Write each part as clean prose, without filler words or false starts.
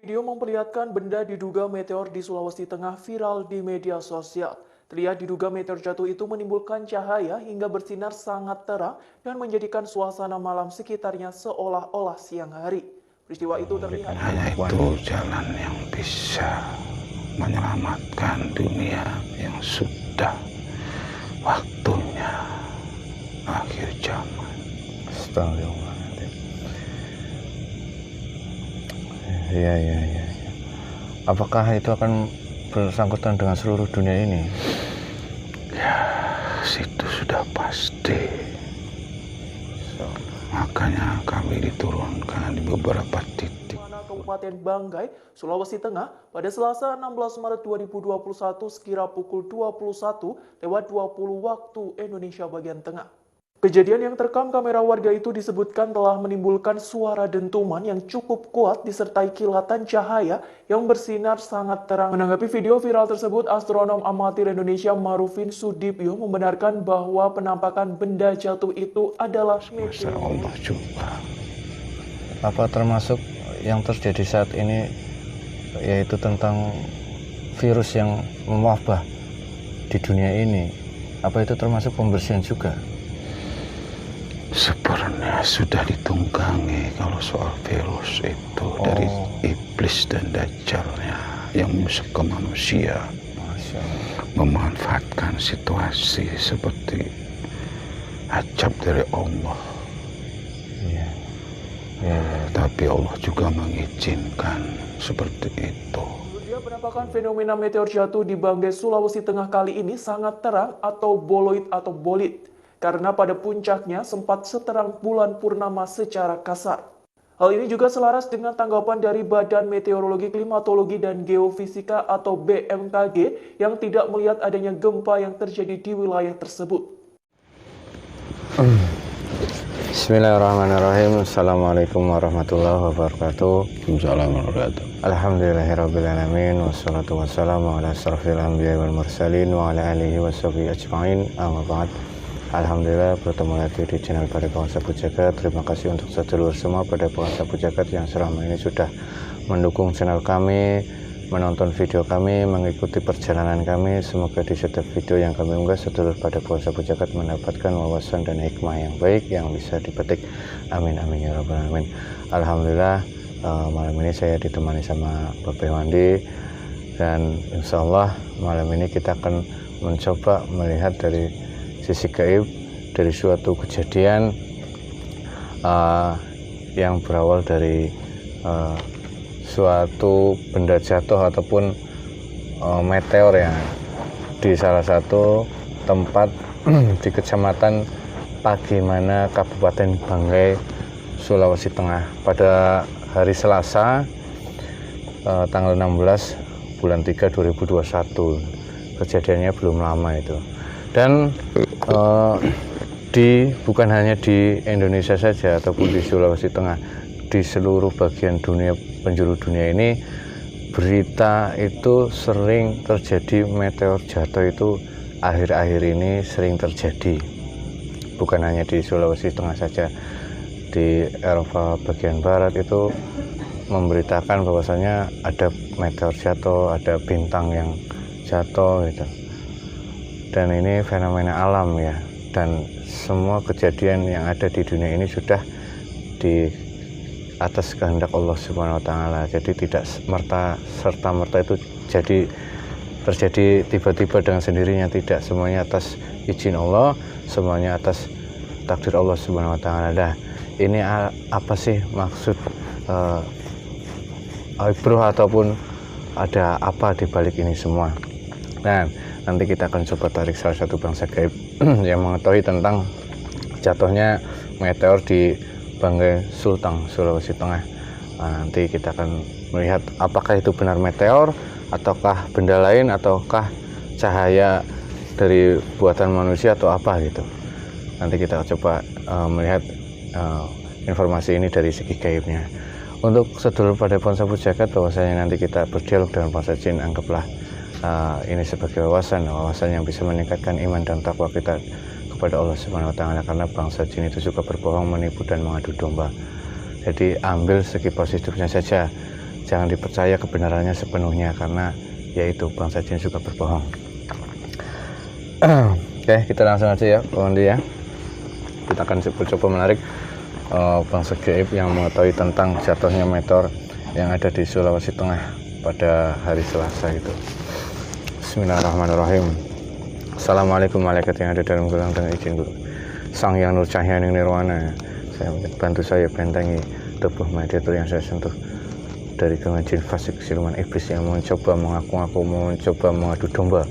Video memperlihatkan benda diduga meteor di Sulawesi Tengah viral di media sosial. Terlihat diduga meteor jatuh itu menimbulkan cahaya hingga bersinar sangat terang dan menjadikan suasana malam sekitarnya seolah-olah siang hari. Peristiwa itu terlihat. Hanya itu jalan yang bisa menyelamatkan dunia yang sudah waktunya akhir zaman. Astagfirullahaladzim. Iya. Apakah itu akan bersangkutan dengan seluruh dunia ini? Ya, situ sudah pasti. Makanya kami diturunkan di beberapa titik. Kabupaten Banggai, Sulawesi Tengah, pada Selasa 16 Maret 2021 sekira pukul 21:20 waktu Indonesia bagian tengah. Kejadian yang terekam kamera warga itu disebutkan telah menimbulkan suara dentuman yang cukup kuat disertai kilatan cahaya yang bersinar sangat terang. Menanggapi video viral tersebut, astronom amatir Indonesia Marufin Sudibyo membenarkan bahwa penampakan benda jatuh itu adalah Masa Allah juga. Apa termasuk yang terjadi saat ini, yaitu tentang virus yang mewabah di dunia ini? Apa itu termasuk pembersihan juga? Sebenarnya sudah ditunggangi kalau soal virus itu dari iblis dan dajjalnya yang musuh ke manusia, memanfaatkan situasi seperti ajab dari Allah. Iya. Tapi Allah juga mengizinkan seperti itu. Penampakan fenomena meteor jatuh di Banggai, Sulawesi Tengah kali ini sangat terang atau boloid atau bolid. Karena pada puncaknya sempat seterang bulan purnama secara kasar. Hal ini juga selaras dengan tanggapan dari Badan Meteorologi, Klimatologi, dan Geofisika atau BMKG yang tidak melihat adanya gempa yang terjadi di wilayah tersebut. Bismillahirrahmanirrahim. Assalamualaikum warahmatullahi wabarakatuh. Alhamdulillahirrabbilalamin. Wassalatu wassalamu ala asrafil anbiya wal mursalin wa ala alihi wa sahbihi ajma'in. Amma ba'd. Alhamdulillah bertemu lagi di channel pada Bangsa Pujagat. Terima kasih untuk sedulur semua pada Bangsa Pujagat yang selama ini sudah mendukung channel kami, menonton video kami, mengikuti perjalanan kami. Semoga di setiap video yang kami unggah, sedulur pada Bangsa Pujagat mendapatkan wawasan dan hikmah yang baik yang bisa dipetik. Amin amin ya rabbal alamin. Alhamdulillah malam ini saya ditemani sama Bapak Wandi, dan insya Allah malam ini kita akan mencoba melihat dari sisi gaib dari suatu kejadian yang berawal dari suatu benda jatuh ataupun meteor yang di salah satu tempat di Kecamatan Pagimana, Kabupaten Banggai, Sulawesi Tengah pada hari Selasa tanggal 16 bulan 3 2021. Kejadiannya belum lama itu. Dan bukan hanya di Indonesia saja ataupun di Sulawesi Tengah, di seluruh bagian dunia, penjuru dunia ini, berita itu sering terjadi meteor jatuh itu akhir-akhir ini sering terjadi. Bukan hanya di Sulawesi Tengah saja, di Eropa bagian barat itu memberitakan bahwasanya ada meteor jatuh, ada bintang yang jatuh gitu. Dan ini fenomena alam ya, dan semua kejadian yang ada di dunia ini sudah di atas kehendak Allah Subhanahu wa taala. Jadi tidak serta-merta itu terjadi tiba-tiba dengan sendirinya, tidak. Semuanya atas izin Allah, semuanya atas takdir Allah Subhanahu wa taala. Nah, ini apa sih maksud ibroh ataupun ada apa di balik ini semua? Nah, nanti kita akan coba tarik salah satu bangsa gaib yang mengetahui tentang jatuhnya meteor di Banggai Sulteng, Sulawesi Tengah. Nanti kita akan melihat apakah itu benar meteor, ataukah benda lain, ataukah cahaya dari buatan manusia atau apa gitu. Nanti kita coba melihat informasi ini dari segi gaibnya. Untuk sedulur pada Bangsa Pujagat, bahwasanya nanti kita berdialog dengan bangsa jin, anggaplah ini sebagai wawasan yang bisa meningkatkan iman dan takwa kita kepada Allah Subhanahu wa taala, karena bangsa jin itu suka berbohong, menipu dan mengadu domba. Jadi ambil segi positifnya saja, jangan dipercaya kebenarannya sepenuhnya, karena yaitu bangsa jin suka berbohong. Oke, kita langsung aja ya kawan ya. Kita akan coba menarik bangsa gaib yang mengetahui tentang jatuhnya meteor yang ada di Sulawesi Tengah pada hari Selasa itu. Bismillahirrahmanirrahim. Assalamualaikum malaikat yang ada dalam gelang dengan izin guru. Sang Yang Nur Cahyaning Nirwana, bantu saya bentengi tubuh meditator yang saya sentuh dari gangguan jin fasik siluman iblis yang mencoba mengaku-ngaku, mencoba mengadu domba,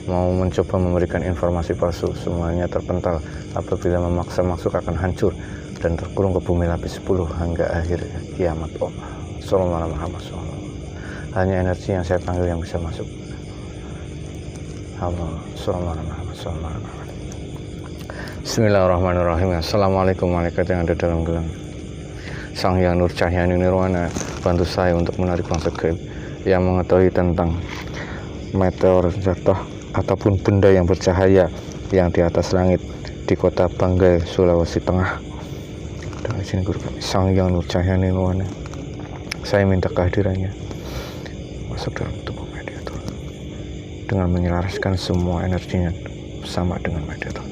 mau mencoba memberikan informasi palsu. Semuanya terpental apabila memaksa masuk akan hancur dan terkurung ke bumi lapis 10 hingga akhir kiamat. Sallallahu alaihi wasallam. Hanya energi yang saya panggil yang bisa masuk. Sallallahu alaihi wasallam. Bismillahirrahmanirrahim. Assalamualaikum malaikat yang ada dalam gelang. Sang Yang Nur Cahyaning Nirwana, bantu saya untuk menarik bangsa gaib yang mengetahui tentang meteor jatuh ataupun benda yang bercahaya yang di atas langit di kota Banggai, Sulawesi Tengah. Dengan izin guru kami, Sang Yang Nur Cahyaning Nirwana, saya minta kehadirannya masuk dalam tubuh meditator dengan menyelaraskan semua energinya sama dengan meditator.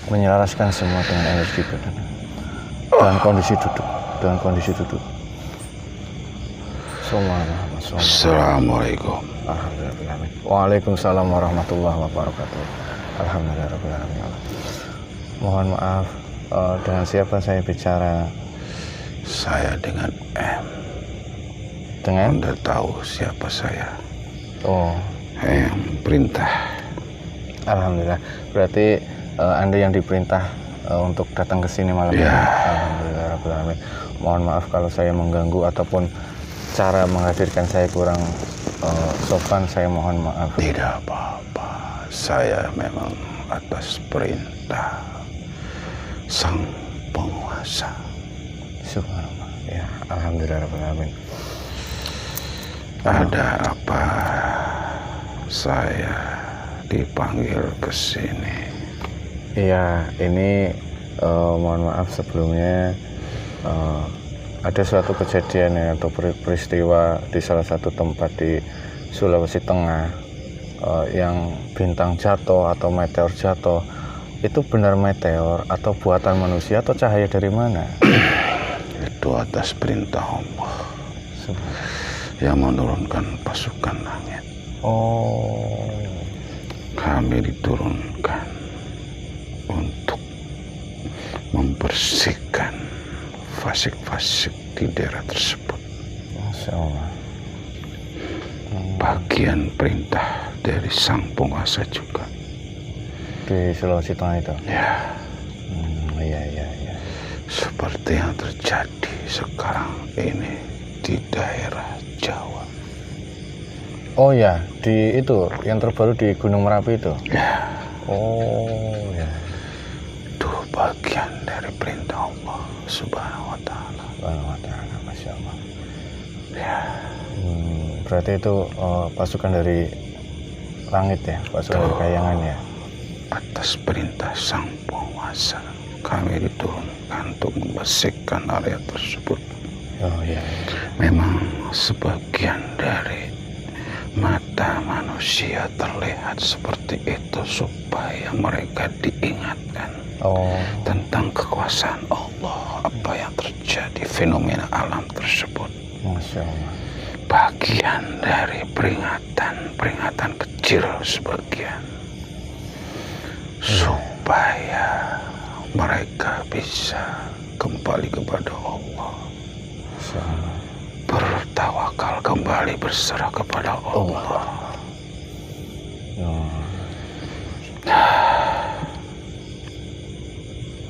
Menyelaraskan semua dengan energi badan dengan kondisi duduk Assalamualaikum. Waalaikumsalam warahmatullahi wabarakatuh. Alhamdulillahirrahmanirrahim. Mohon maaf, dengan siapa saya bicara? Saya dengan M. Dengan? Anda tahu siapa saya? Oh, Yang perintah. alhamdulillah. Berarti Anda yang diperintah untuk datang ke sini malam ini. Ya. Alhamdulillah. Mohon maaf kalau saya mengganggu ataupun cara menghadirkan saya kurang sopan. Saya mohon maaf. Tidak apa-apa. Saya memang atas perintah Sang Penguasa. Subhanallah. Ya, alhamdulillah. Ada apa saya dipanggil ke sini? Iya, ini mohon maaf sebelumnya ada suatu kejadian ya, atau peristiwa di salah satu tempat di Sulawesi Tengah yang bintang jatuh atau meteor jatuh. Itu benar meteor atau buatan manusia atau cahaya dari mana? Itu atas perintah Allah yang menurunkan pasukan langit. Oh, Kami diturunkan untuk membersihkan fasik-fasik di daerah tersebut. Masya Allah. Bagian perintah dari Sang Penguasa juga. Di Sulawesi Tengah itu? Ya, Iya. seperti yang terjadi sekarang ini di daerah Jawa. Oh ya, di itu yang terbaru di Gunung Merapi itu. Ya, Oh ya. itu bagian dari perintah Allah Subhanahu wa Ta'ala. Masya Allah. Ya, Berarti itu pasukan dari langit ya, pasukan dari kayangan ya. atas perintah Sang Penguasa kami diturunkan untuk membersihkan area tersebut. Oh iya. Memang sebagian dari mata manusia terlihat seperti itu supaya mereka diingatkan tentang kekuasaan Allah, apa yang terjadi, fenomena alam tersebut. Masya Allah. Bagian dari peringatan kecil sebagian, supaya mereka bisa kembali kepada Allah, bertawakal kembali, berserah kepada Allah.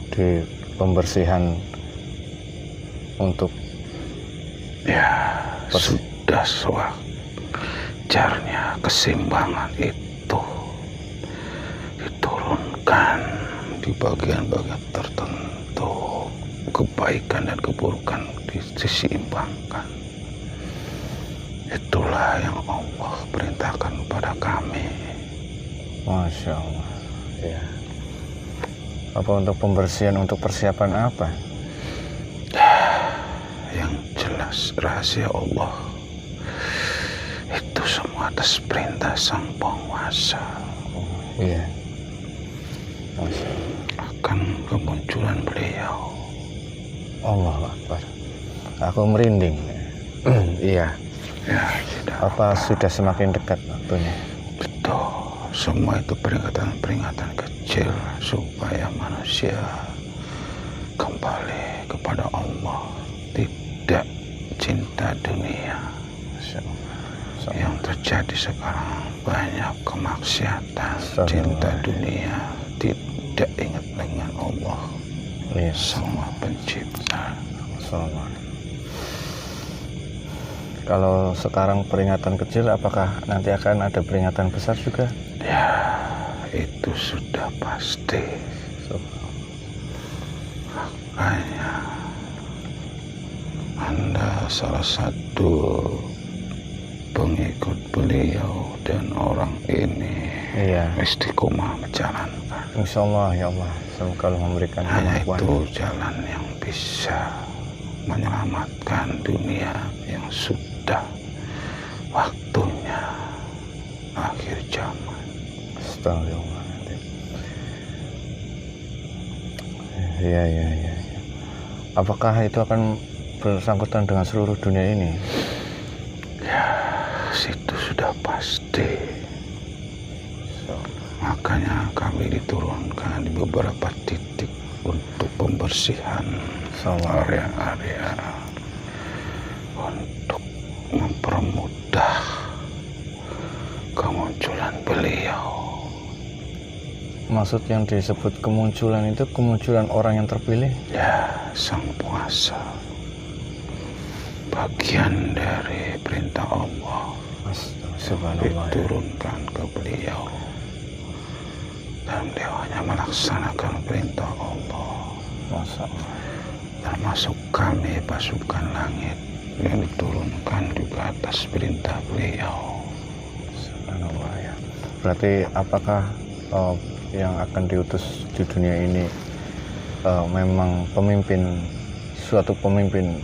Di pembersihan untuk ya sudah sewajarnya keseimbangan itu diturunkan di bagian-bagian tertentu, kebaikan dan keburukan diseimbangkan. Itulah yang Allah perintahkan kepada kami. Masya Allah. Ya. Apa untuk pembersihan, untuk persiapan apa? Yang jelas rahasia Allah. Itu semua atas perintah Sang Penguasa. Iya. Masya Allah. Akan kemunculan beliau. Allah Akbar. Aku merinding. Iya. Ya, tidak. Apa sudah semakin dekat waktunya? Betul. Semua itu peringatan-peringatan kecil supaya manusia kembali kepada Allah, tidak cinta dunia. Masya Allah. Yang terjadi sekarang banyak kemaksiatan, Astagfirullah. cinta dunia, tidak ingat dengan Allah, Iya. Sang Pencipta. Assalamualaikum. Kalau sekarang peringatan kecil, apakah nanti akan ada peringatan besar juga? Ya, itu sudah pasti. Makanya Anda salah satu pengikut beliau dan orang ini Iya. istiqomah menjalankan. Insya Allah ya Allah. Semoga Allah memberikan Hanya kemampuan. itu jalan yang bisa menyelamatkan dunia yang sudah waktunya akhir zaman. Astagfirullahaladzim. Iya, iya, iya. Apakah itu akan bersangkutan dengan seluruh dunia ini? Ya, situ sudah pasti. Makanya kami diturunkan di beberapa titik untuk pembersihan area-area untuk mempermudah kemunculan beliau. Maksud yang disebut kemunculan itu kemunculan orang yang terpilih? Ya, Sang Penguasa, bagian dari perintah Allah Subhanallah. diturunkan ke beliau, dan beliau hanya melaksanakan perintah Allah. Masya Allah. Termasuk kami pasukan langit yang diturunkan juga atas perintah beliau. Subhanallah ya. Berarti apakah yang akan diutus di dunia ini memang suatu pemimpin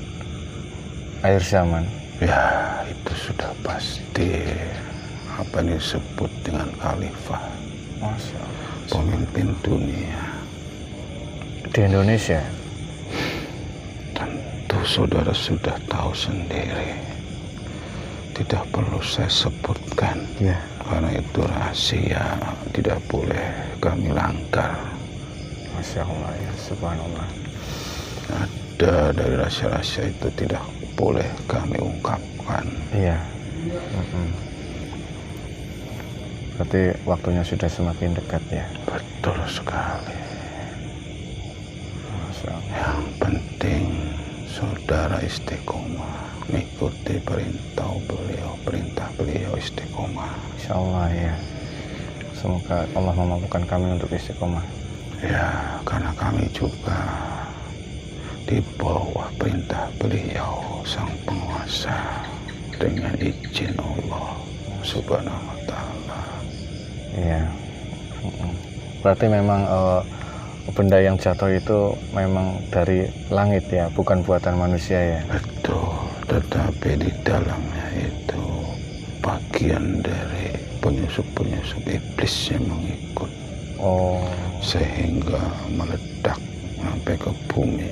akhir zaman? Ya, itu sudah pasti. Apa yang disebut dengan khalifah, Masya Allah. pemimpin dunia. Di Indonesia? Tentu saudara sudah tahu sendiri. Tidak perlu saya sebutkan. Ya. Karena itu rahasia, tidak boleh kami langgar. Masya Allah ya. Subhanallah. Ada dari rahasia-rahasia itu tidak boleh kami ungkapkan. Iya. Berarti waktunya sudah semakin dekat ya. Betul sekali. Masya Allah. Yang penting saudara istiqomah, mengikuti perintah beliau istiqomah. Insya Allah ya. Semoga Allah memampukan kami untuk istiqomah. Ya, karena kami juga di bawah perintah beliau Sang Penguasa dengan izin Allah Subhanahu wa Ta'ala. Iya. Berarti memang benda yang jatuh itu memang dari langit ya, bukan buatan manusia ya. Betul, tetapi di dalamnya itu bagian dari penyusup-penyusup iblis yang mengikut. Oh. Sehingga meledak sampai ke bumi.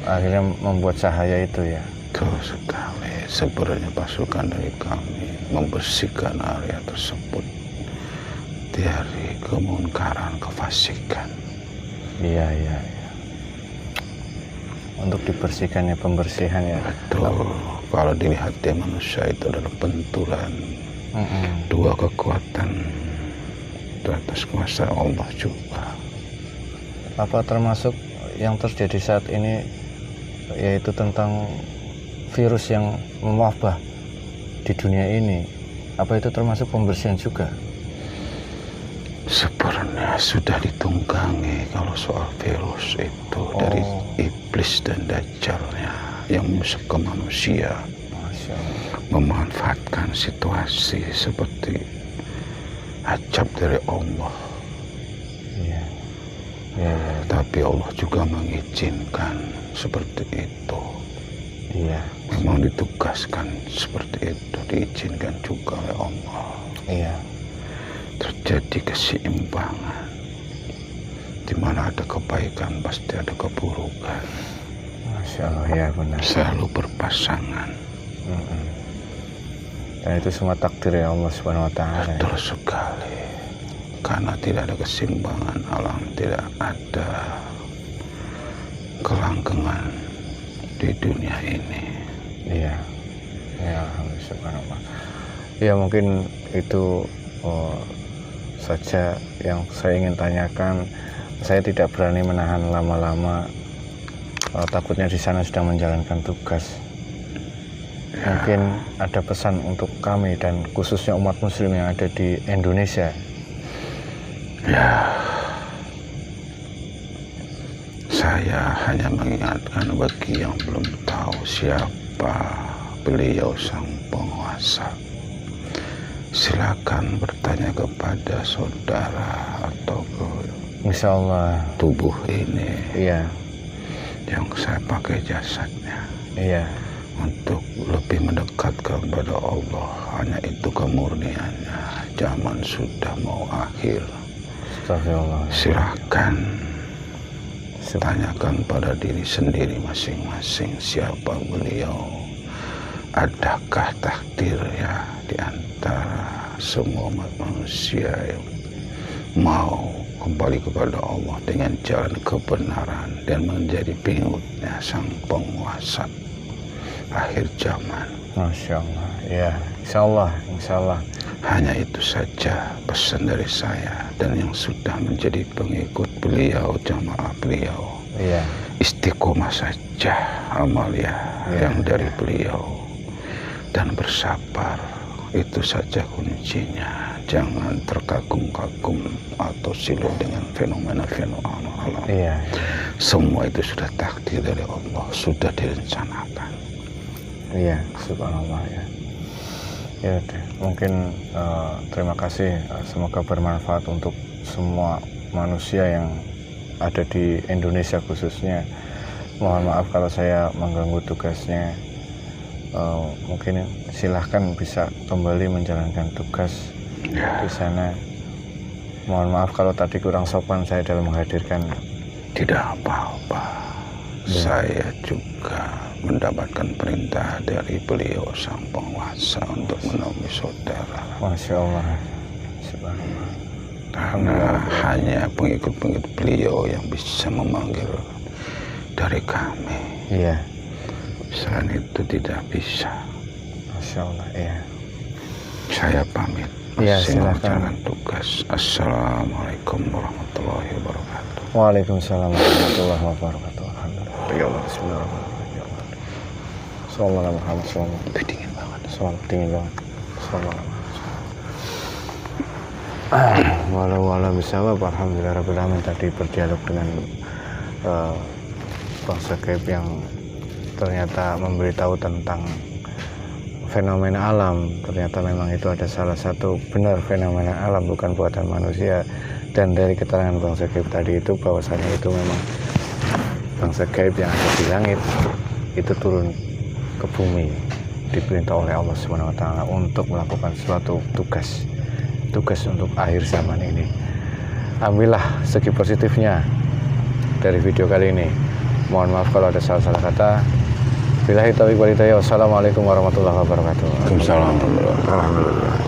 Akhirnya membuat cahaya itu ya. Betul sekali. Sebenarnya pasukan dari kami membersihkan area tersebut dari kemungkaran, kefasikan. Iya, iya, iya. Untuk dibersihkan ya, pembersihan ya. Betul. Kalau dilihat di manusia itu adalah benturan dua kekuatan di atas kuasa Allah juga. Apa termasuk yang terjadi saat ini, yaitu tentang virus yang mewabah di dunia ini, apa itu termasuk pembersihan juga? Sebenarnya sudah ditunggangi kalau soal virus itu dari iblis dan dajjalnya yang musuh ke manusia. Masya Allah. memanfaatkan situasi seperti ajab dari Allah. Iya. Iya. Tapi Allah juga mengizinkan seperti itu. Iya. Memang ditugaskan seperti itu, diizinkan juga oleh Allah. Iya. Terjadi keseimbangan. Di mana ada kebaikan pasti ada keburukan. Masya Allah, ya benar. Selalu berpasangan. Dan itu semua takdir ya Allah Subhanahu wa Ta'ala. Betul sekali. Karena tidak ada keseimbangan alam, tidak ada kelanggengan di dunia ini. Iya. Ya Alhamdulillah Subhanallah. Ya mungkin itu saja yang saya ingin tanyakan. Saya tidak berani menahan lama-lama. Takutnya di sana sedang menjalankan tugas. Mungkin ada pesan untuk kami dan khususnya umat muslim yang ada di Indonesia. Ya, saya hanya mengingatkan bagi yang belum tahu siapa beliau sang penguasa. Silakan bertanya kepada saudara atau ke Insya Allah tubuh ini. Iya. Yang saya pakai jasadnya. Iya. Untuk lebih mendekat kepada Allah. Hanya itu kemurniannya. Zaman sudah mau akhir. Astagfirullah. Silakan tanyakan pada diri sendiri masing-masing siapa beliau. Adakah takdir ya di antara semua umat manusia yang mau kembali kepada Allah dengan jalan kebenaran dan menjadi pengikutnya sang penguasa akhir zaman. Masya Allah. Ya, insya Allah, insya Allah. Hanya itu saja pesan dari saya dan yang sudah menjadi pengikut beliau, jamaah beliau. Iya. Istiqomah saja amalia yang dari beliau dan bersabar. Itu saja kuncinya. Jangan terkagum-kagum atau silu dengan fenomena-fenomena alam. Iya. Semua itu sudah takdir dari Allah, sudah direncanakan. Iya, subhanallah ya. Ya, mungkin terima kasih. Semoga bermanfaat untuk semua manusia yang ada di Indonesia khususnya. Mohon maaf kalau saya mengganggu tugasnya. Mungkin silahkan bisa kembali menjalankan tugas di sana. Mohon maaf kalau tadi kurang sopan saya dalam menghadirkan. Tidak apa-apa. Saya juga mendapatkan perintah dari beliau sang penguasa untuk menemui saudara. Masya Allah. Subhanallah. Karena hanya pengikut-pengikut beliau yang bisa memanggil dari kami. Iya. Selain itu tidak bisa. Masya Allah, iya. Saya pamit. Iya, Masih silakan. menjalankan tugas. Assalamualaikum warahmatullahi wabarakatuh. Waalaikumsalam warahmatullahi wabarakatuh. Alhamdulillah. Ya Allah, bismillahirrahmanirrahim. Sallallahu alaihi wasallam. Dingin banget. Sallallahu dingin banget. Sallallahu walau bisawab. Alhamdulillah rabbil alamin. Tadi berdialog dengan bangsa gaib yang ternyata memberitahu tentang fenomena alam. Ternyata memang itu ada salah satu benar fenomena alam, bukan buatan manusia. Dan dari keterangan bangsa gaib tadi itu bahwasanya itu memang bangsa gaib yang ada di langit itu turun ke bumi, diperintah oleh Allah Subhanahu wa Ta'ala untuk melakukan suatu tugas untuk akhir zaman ini. Ambillah segi positifnya dari video kali ini. Mohon maaf kalau ada salah-salah kata. Billahi taufiq wal hidayah. Wassalamualaikum warahmatullahi wabarakatuh. Waalaikumsalam warahmatullahi wabarakatuh.